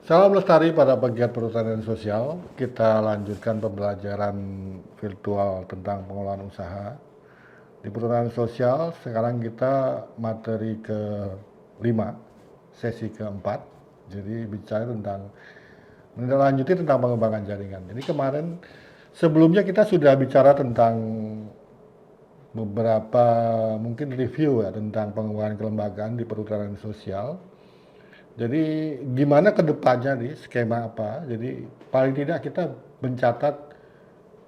Salam lestari pada pegiat perhutanan sosial. Kita lanjutkan pembelajaran virtual tentang pengelolaan usaha. Di perhutanan sosial, sekarang kita materi ke-5, sesi keempat. Jadi bicara tentang menindaklanjuti tentang pengembangan jaringan. Jadi kemarin sebelumnya kita sudah bicara tentang beberapa mungkin review ya tentang pengembangan kelembagaan di perhutanan sosial. Jadi gimana ke depannya nih, skema apa? Jadi paling tidak kita mencatat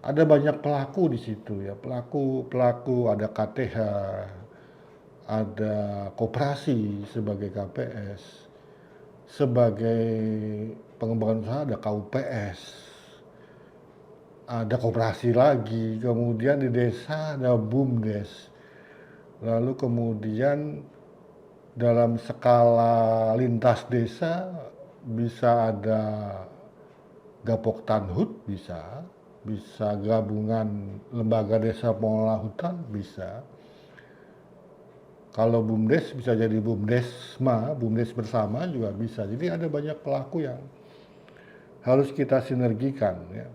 ada banyak pelaku di situ ya. Pelaku ada KTH, ada koperasi sebagai KPS, sebagai pengembangan usaha ada KUPS, ada koperasi lagi, kemudian di desa ada BUMDes. Lalu kemudian dalam skala lintas desa bisa ada Gapoktanhut, bisa gabungan lembaga desa pengelola hutan, bisa. Kalau BUMDes bisa jadi BUMDes bersama juga bisa. Jadi ada banyak pelaku yang harus kita sinergikan ya.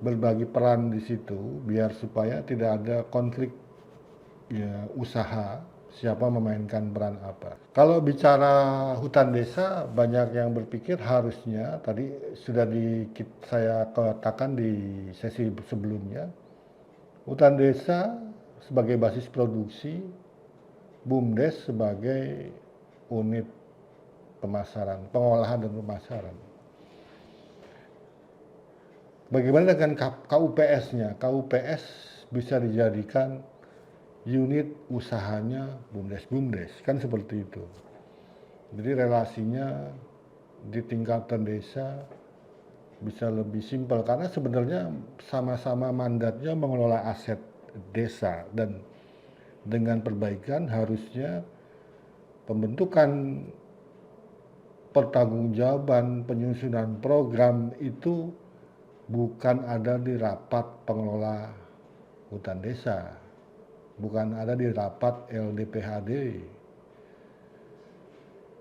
Berbagi peran di situ biar supaya tidak ada konflik ya, usaha siapa memainkan peran apa. Kalau bicara hutan desa, banyak yang berpikir harusnya, tadi sudah saya katakan di sesi sebelumnya, hutan desa sebagai basis produksi, BUMDes sebagai unit pemasaran, pengolahan dan pemasaran. Bagaimana dengan KUPS-nya? KUPS bisa dijadikan unit usahanya BUMDes, kan seperti itu. Jadi relasinya di tingkatan desa bisa lebih simpel karena sebenarnya sama-sama mandatnya mengelola aset desa dan dengan perbaikan harusnya pembentukan pertanggungjawaban penyusunan program itu bukan ada di rapat pengelola hutan desa, bukan ada di rapat LDPHD,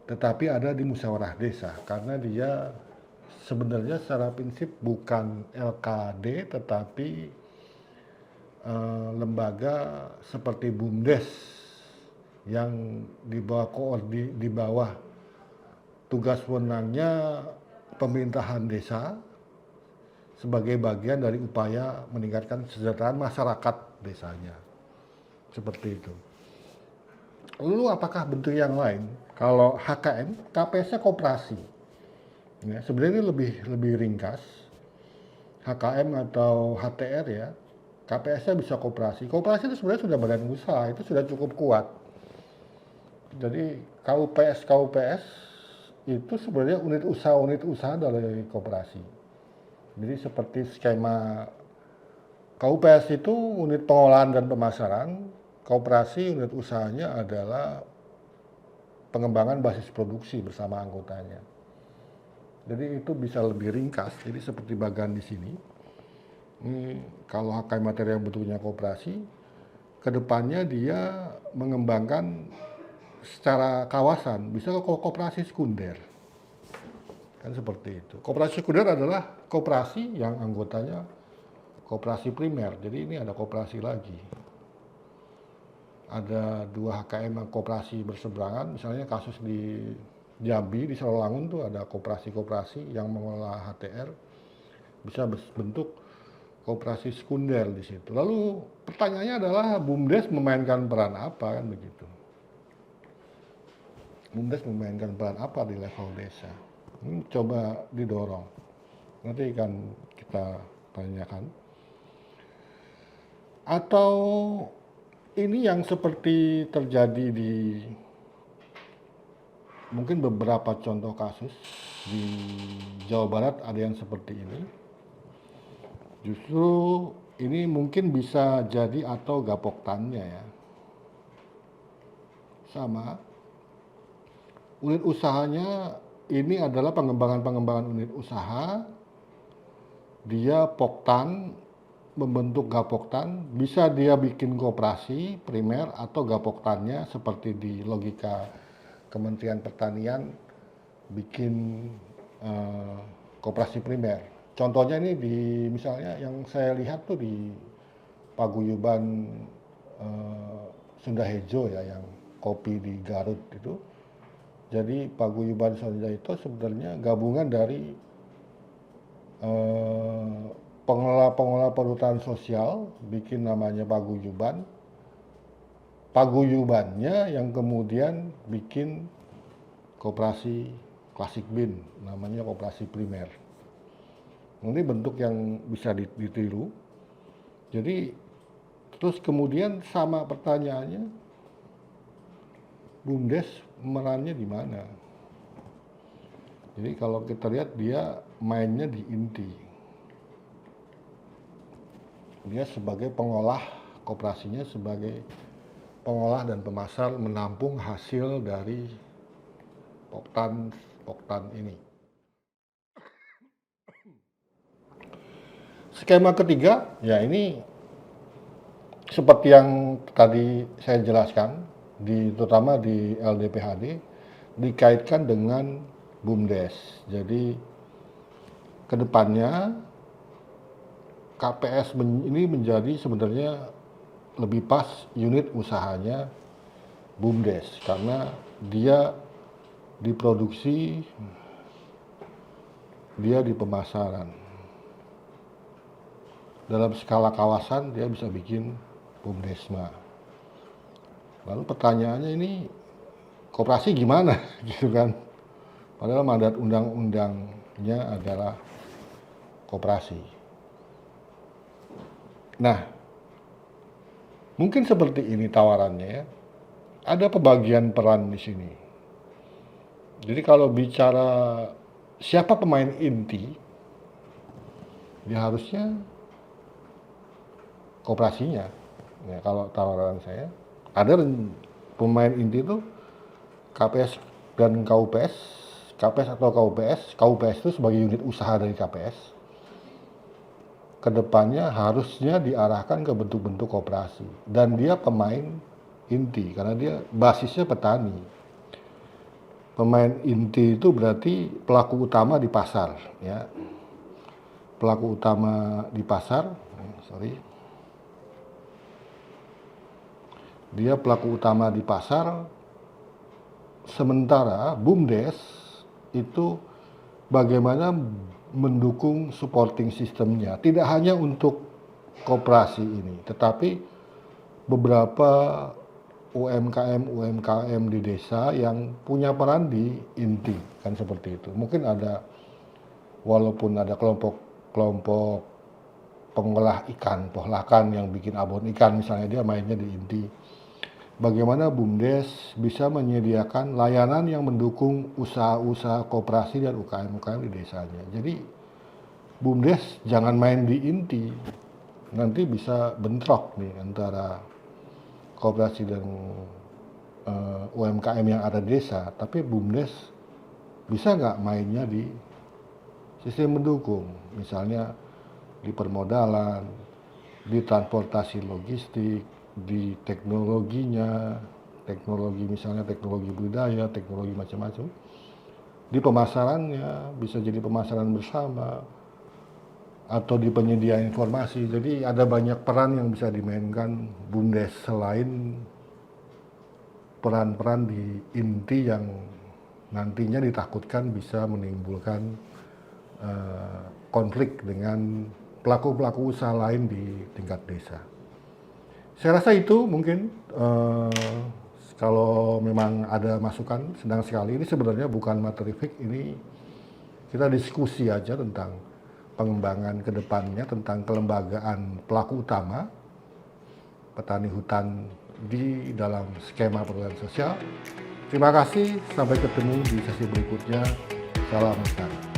tetapi ada di musyawarah desa karena dia sebenarnya secara prinsip bukan LKD tetapi lembaga seperti BUMDes yang di bawah tugas wewenangnya pemerintahan desa sebagai bagian dari upaya meningkatkan kesejahteraan masyarakat desanya. Seperti itu. Lalu apakah bentuk yang lain? Kalau HKM, KPS-nya koperasi. Ya, sebenarnya ini lebih ringkas. HKM atau HTR ya, KPS-nya bisa koperasi. Koperasi itu sebenarnya sudah badan usaha, itu sudah cukup kuat. Jadi KUPS itu sebenarnya unit usaha dari koperasi. Jadi seperti skema KUPS itu unit pengolahan dan pemasaran, koperasi unit usahanya adalah pengembangan basis produksi bersama anggotanya. Jadi itu bisa lebih ringkas. Jadi seperti bagan di sini. Ini kalau HKM materi yang bentuknya koperasi, kedepannya dia mengembangkan secara kawasan, bisa ke koperasi sekunder. Kan seperti itu. Koperasi sekunder adalah koperasi yang anggotanya koperasi primer. Jadi ini ada koperasi lagi. Ada 2 HKM koperasi berseberangan, misalnya kasus di Jambi, di Sarolangun tuh ada koperasi-koperasi yang mengelola HTR, bisa bentuk koperasi sekunder di situ. Lalu pertanyaannya adalah BUMDes memainkan peran apa kan begitu? BUMDes memainkan peran apa di level desa? Ini coba didorong. Nanti akan kita tanyakan. Atau ini yang seperti terjadi di mungkin beberapa contoh kasus di Jawa Barat ada yang seperti ini. Justru ini mungkin bisa jadi atau gapoktannya ya. Sama. Unit usahanya ini adalah pengembangan unit usaha. Dia poktan membentuk gapoktan, bisa dia bikin koperasi primer atau gapoktannya seperti di logika Kementerian Pertanian bikin koperasi primer. Contohnya ini misalnya yang saya lihat tuh di paguyuban Sunda Hejo ya, yang kopi di Garut itu. Jadi paguyuban Sunda itu sebenarnya gabungan dari pengelola perhutanan sosial bikin namanya paguyuban. Paguyubannya yang kemudian bikin koperasi klasik bin, namanya koperasi primer. Ini bentuk yang bisa ditiru. Jadi terus kemudian sama pertanyaannya, BUMDes merannya di mana? Jadi kalau kita lihat dia mainnya di inti. Dia sebagai pengolah, koperasinya sebagai pengolah dan pemasar menampung hasil dari poktan ini. Skema ketiga, ya ini seperti yang tadi saya jelaskan, terutama di LDPHD, dikaitkan dengan BUMDes. Jadi kedepannya KPS ini menjadi sebenarnya lebih pas unit usahanya BUMDes karena dia diproduksi, dia di pemasaran. Dalam skala kawasan dia bisa bikin BUMDesma. Lalu pertanyaannya ini koperasi gimana gitu kan? Padahal mandat undang-undangnya adalah koperasi. Nah, mungkin seperti ini tawarannya ya. Ada pembagian peran di sini. Jadi kalau bicara siapa pemain inti, dia harusnya koperasinya. Ya, kalau tawaran saya, ada pemain inti itu KPS dan KUPS, KPS atau KUPS. KUPS itu sebagai unit usaha dari KPS. Kedepannya harusnya diarahkan ke bentuk-bentuk koperasi dan dia pemain inti karena dia basisnya petani. Pemain inti itu berarti pelaku utama di pasar, ya. Pelaku utama di pasar, dia pelaku utama di pasar. Sementara BUMDes itu bagaimana mendukung supporting sistemnya, tidak hanya untuk koperasi ini, tetapi beberapa UMKM di desa yang punya peran di inti, kan seperti itu. Mungkin ada, walaupun ada kelompok pengolah ikan, pohlakan yang bikin abon ikan misalnya, dia mainnya di inti. Bagaimana BUMDes bisa menyediakan layanan yang mendukung usaha-usaha koperasi dan UKM-UKM di desanya. Jadi BUMDes jangan main di inti, nanti bisa bentrok nih antara koperasi dan UMKM yang ada di desa. Tapi BUMDes bisa nggak mainnya di sistem mendukung, misalnya di permodalan, di transportasi logistik, di teknologinya, misalnya teknologi budaya, teknologi macam-macam. Di pemasarannya, bisa jadi pemasaran bersama, atau di penyediaan informasi. Jadi ada banyak peran yang bisa dimainkan BUMDes selain peran-peran di inti yang nantinya ditakutkan bisa menimbulkan konflik dengan pelaku-pelaku usaha lain di tingkat desa. Saya rasa itu mungkin kalau memang ada masukan, senang sekali. Ini sebenarnya bukan materi fix, ini kita diskusi aja tentang pengembangan ke depannya, tentang kelembagaan pelaku utama petani hutan di dalam skema perhutanan sosial. Terima kasih, sampai ketemu di sesi berikutnya. Salam hutan.